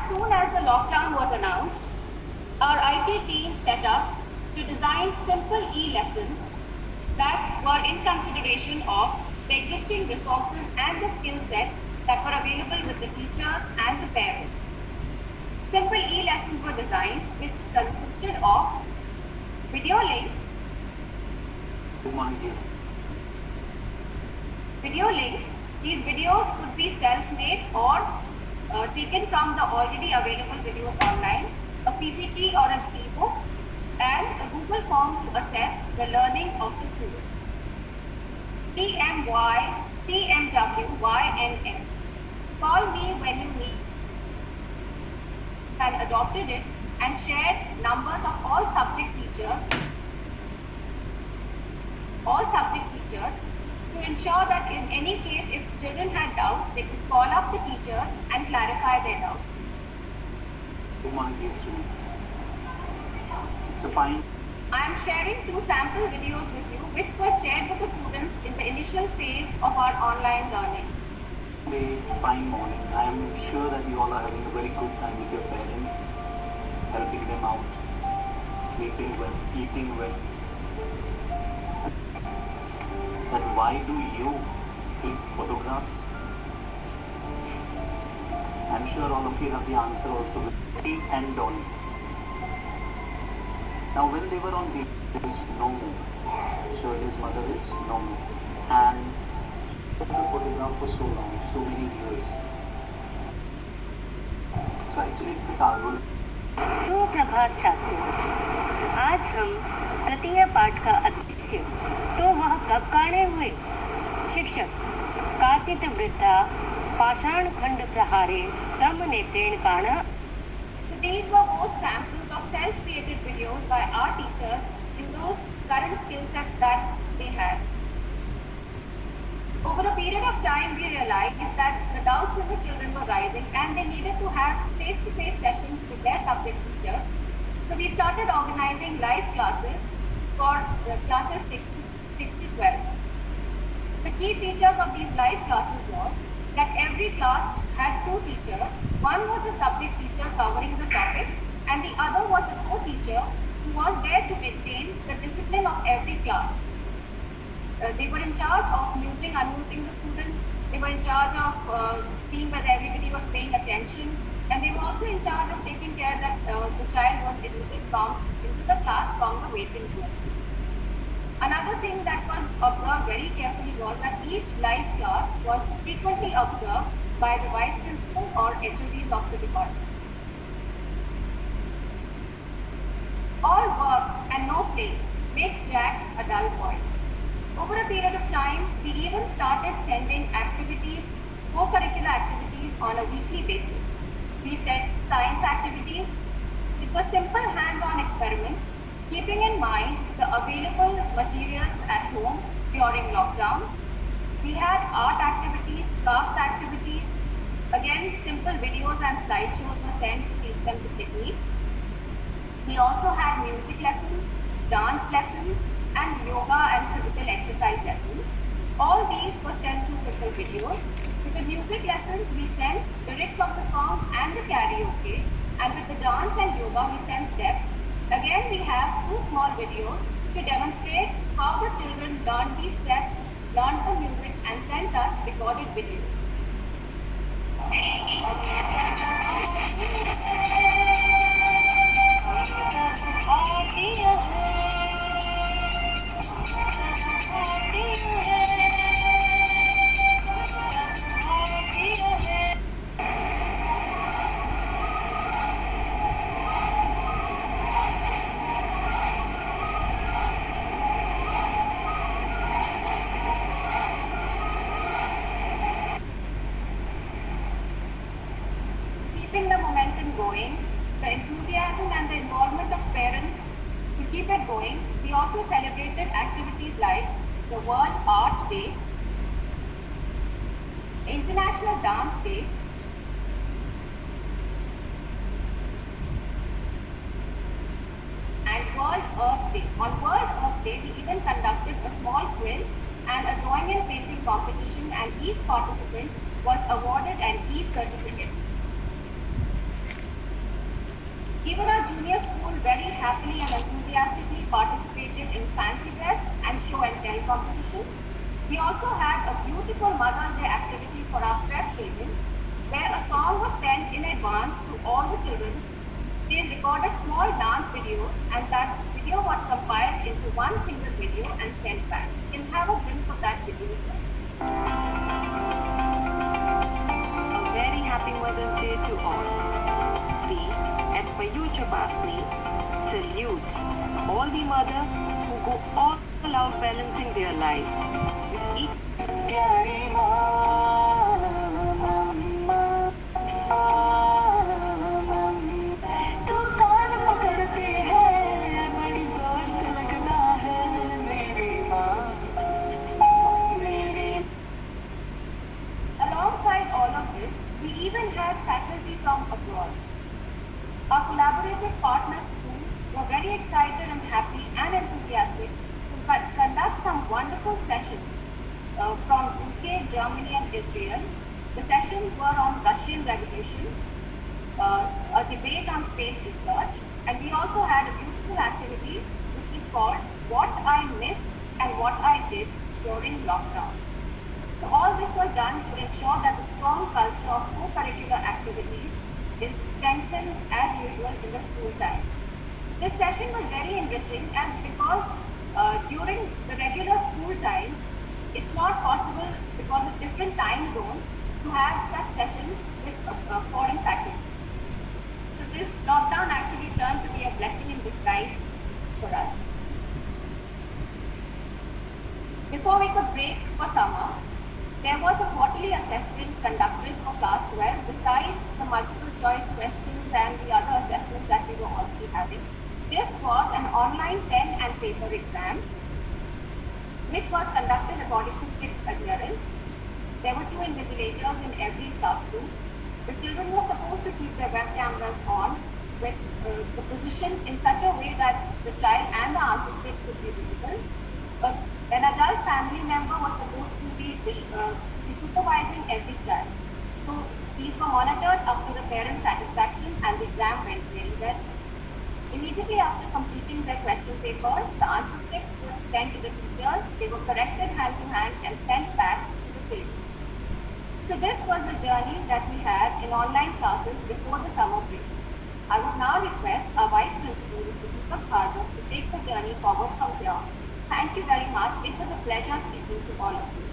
soon as the lockdown was announced, our IT team set up to design simple e-lessons that were in consideration of the existing resources and the skill set that were available with the teachers and the parents. Simple e-lessons were designed which consisted of video links, These videos could be self-made or taken from the already available videos online, a PPT or an e-book, and a Google form to assess the learning of the student. CMY, CMW, YNN. Call me when you need. And adopted it and shared numbers of all subject teachers to ensure that in any case, if children had doubts, they could call up the teachers and clarify their doubts. I am sharing 2 sample videos with you which were shared with the students in the initial phase of our online learning. It's a fine morning. I am sure that you all are having a very good time with your parents, helping them out, sleeping well, eating well. But why do you click photographs? I'm sure all of you have the answer also with T and Dolly. Now when they were on beach, it is no more. Shirley's mother is no more. And the photograph for so long, so many years. So actually it's the cargo. सुप्रभात छात्रों, आज हम तृतीय पाठ का अध्यय तो वह कब काणे हुए शिक्षक काचित वृद्धा पाषाण खंड प्रहारे तम नेत्रेण काण. So these were both samples of self-created videos by our teachers in those current skill sets that they had. Over a period of time, we realized that the doubts in the children were rising and they needed to have face-to-face sessions with their subject teachers. So we started organizing live classes for the classes 6 to 12. The key features of these live classes was that every class had 2 teachers. One was the subject teacher covering the topic and the other was a co-teacher who was there to maintain the discipline of every class. They were in charge of muting, unmuting the students. They were in charge of seeing whether everybody was paying attention. And they were also in charge of taking care that the child was admitted into the class from the waiting room. Another thing that was observed very carefully was that each live class was frequently observed by the vice principal or HODs of the department. All work and no play makes Jack a dull boy. Over a period of time, we even started sending activities, co-curricular activities on a weekly basis. We sent science activities, which were simple hands-on experiments, keeping in mind the available materials at home during lockdown. We had art activities, craft activities. Again, simple videos and slideshows were sent to teach them the techniques. We also had music lessons, dance lessons, and yoga and physical exercise lessons. All these were sent through simple videos. With the music lessons, we sent lyrics of the song and the karaoke. And with the dance and yoga, we sent steps. Again, we have 2 small videos to demonstrate how the children learned these steps, learned the music, and sent us recorded videos. Keeping the momentum going, the enthusiasm and the involvement of parents to keep it going, we also celebrated activities like the World Art Day, International Dance Day, and World Earth Day. On World Earth Day, we even conducted a small quiz and a drawing and painting competition, and each participant was awarded an e-certificate. Even our junior school very happily and enthusiastically participated in fancy dress and show and tell competition. We also had a beautiful Mother's Day activity for our prep children, where a song was sent in advance to all the children. They recorded small dance videos, and that video was compiled into one single video and sent back. You can have a glimpse of that video as well. A very happy Mother's Day to all. We at Payur Chapasni salute all the mothers who go all out balancing their lives with each प्यारी माँ, मम्मा, तू कान पकड़ती है, बड़ी जोर से लगना है, मेरी माँ, मेरी Alongside all of this, we even had faculty from abroad. Our collaborative partner school were very excited and happy and enthusiastic to conduct some wonderful sessions from UK, Germany and Israel. The sessions were on Russian Revolution, a debate on space research, and we also had a beautiful activity which was called What I Missed and What I Did During Lockdown. So all this was done to ensure that the strong culture of co-curricular activities is strengthened as usual in the school times. This session was very enriching as because during the regular school time, it's not possible because of different time zones to have such sessions with foreign faculty. So this lockdown actually turned to be a blessing in disguise for us. Before we could break for summer, there was a quarterly assessment conducted for class 12 besides the multiple choice questions and the other assessments that we were already having. This was an online pen and paper exam which was conducted according to strict adherence. There were 2 invigilators in every classroom. The children were supposed to keep their web cameras on with the position in such a way that the child and the answer script could be visible. An adult family member was supposed to be supervising every child. So these were monitored up to the parent satisfaction and the exam went very well. Immediately after completing their question papers, the answer scripts were sent to the teachers. They were corrected hand to hand and sent back to the children. So this was the journey that we had in online classes before the summer break. I would now request our Vice Principal, Mr. Deepak Bhargava, to take the journey forward from here. Thank you very much. It was a pleasure speaking to all of you.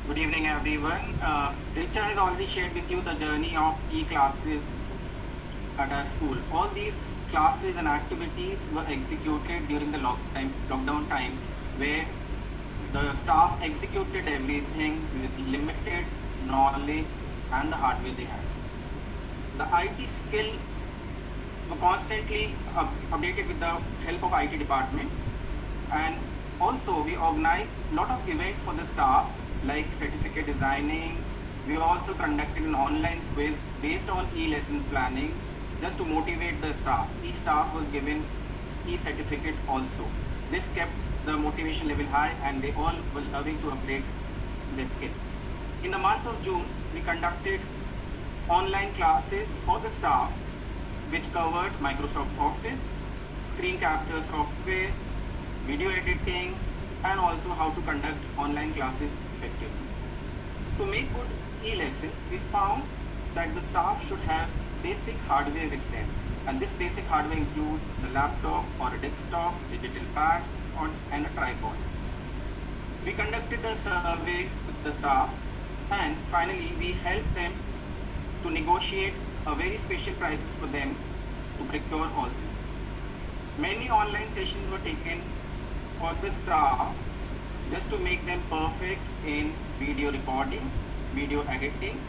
Good evening, everyone. Richa has already shared with you the journey of e-classes at our school. All these classes and activities were executed during the lockdown time, where the staff executed everything with limited knowledge and the hardware they had. The IT skill were constantly updated with the help of IT department, and also we organized a lot of events for the staff like certificate designing. We also conducted an online quiz based on e-lesson planning just to motivate the staff. Each staff was given e-certificate also. This kept the motivation level high and they all were loving to upgrade their skill. In the month of June, we conducted online classes for the staff which covered Microsoft Office, screen capture software, video editing, and also how to conduct online classes effectively. To make good e-lesson, we found that the staff should have basic hardware with them, and this basic hardware include the laptop or a desktop, digital pad, and a tripod. We conducted a survey with the staff, and finally we helped them to negotiate a very special prices for them to procure all this. Many online sessions were taken for the staff just to make them perfect in video recording, video editing,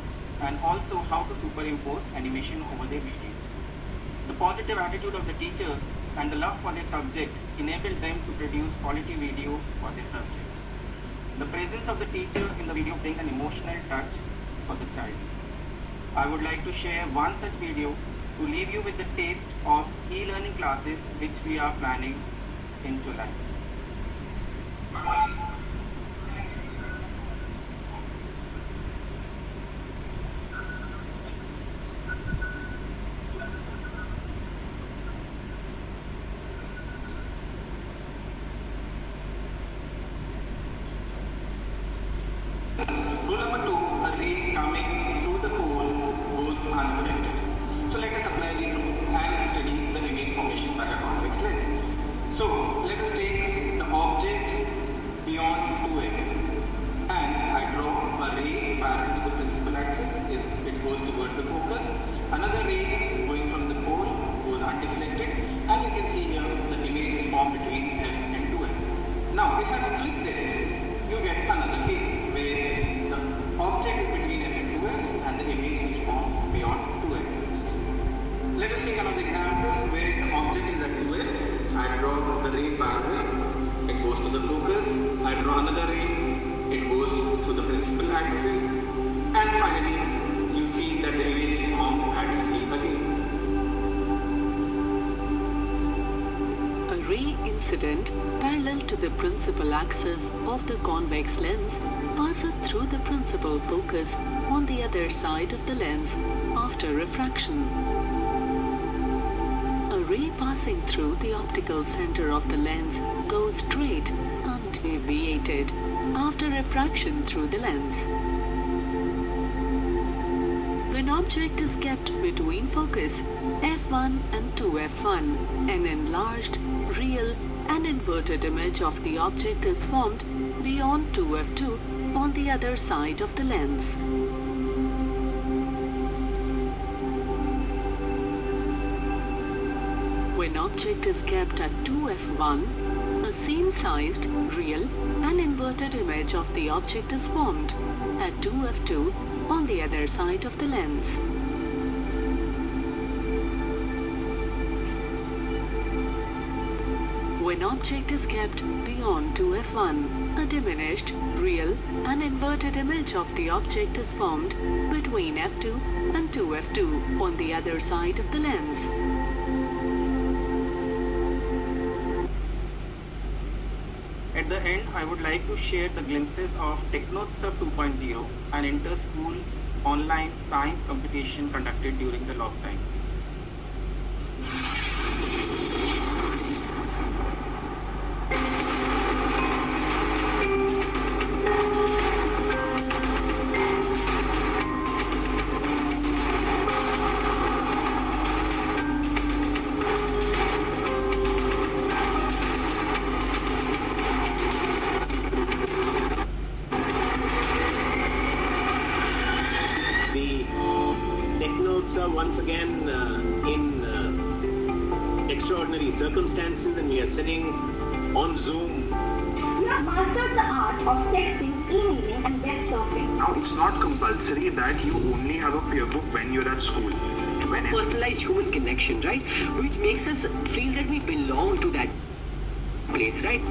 and also how to superimpose animation over their videos. The positive attitude of the teachers and the love for their subject enabled them to produce quality video for their subject. The presence of the teacher in the video brings an emotional touch for the child. I would like to share one such video to leave you with the taste of e-learning classes which we are planning in July. practices, and finally, you see that the evade is formed at C again. A ray incident parallel to the principal axis of the convex lens passes through the principal focus on the other side of the lens after refraction. A ray passing through the optical center of the lens goes straight undeviated after refraction through the lens. When object is kept between focus f1 and 2f1, an enlarged, real and inverted image of the object is formed beyond 2f2 on the other side of the lens. When object is kept at 2f1, a same-sized, real and inverted image of the object is formed at 2f2 on the other side of the lens. When object is kept beyond 2f1, a diminished, real and inverted image of the object is formed between f2 and 2f2 on the other side of the lens. At the end, I would like to share the glimpses of Technotsav 2.0, an inter-school online science competition conducted during the lockdown. The Technotes are once again in extraordinary circumstances, and we are sitting on Zoom. You have mastered the art of texting, emailing, and web surfing. Now, it's not compulsory that you only have a peer group when you're at school. Personalized human connection, right? Which makes us feel that we belong to that place, right?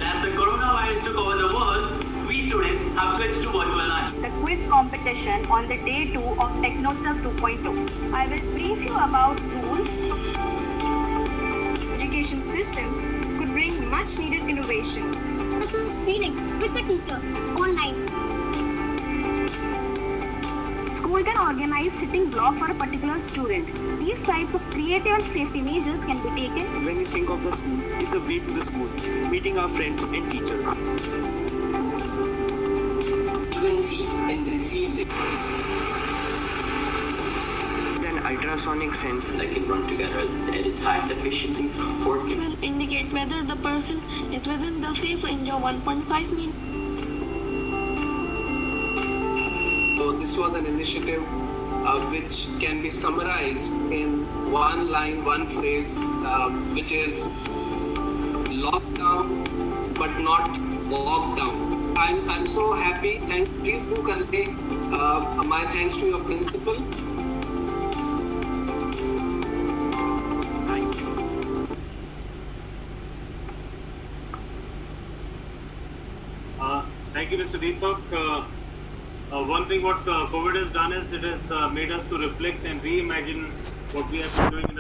As the coronavirus took over the world, we students have switched to virtual learning. The quiz competition on the day 2 of Technotsav 2.0. I will brief you about rules. Education systems could bring much needed innovation. This is feeling with the teacher online. School can organize sitting blocks for a particular student. These types of creative and safety measures can be taken. When we think of the school, it's the way to the school, meeting our friends and teachers. Even see and receives it. An ultrasonic sense that can run together at its highest efficiency or Will indicate whether the person is within the safe range of 1.5 meters. So this was an initiative which can be summarized in one line, one phrase, which is locked down but not walked down. I'm so happy. Please do convey my thanks to your principal. Thank you, Mr. Deepak. One thing what COVID has done is it has made us to reflect and reimagine what we have been doing in the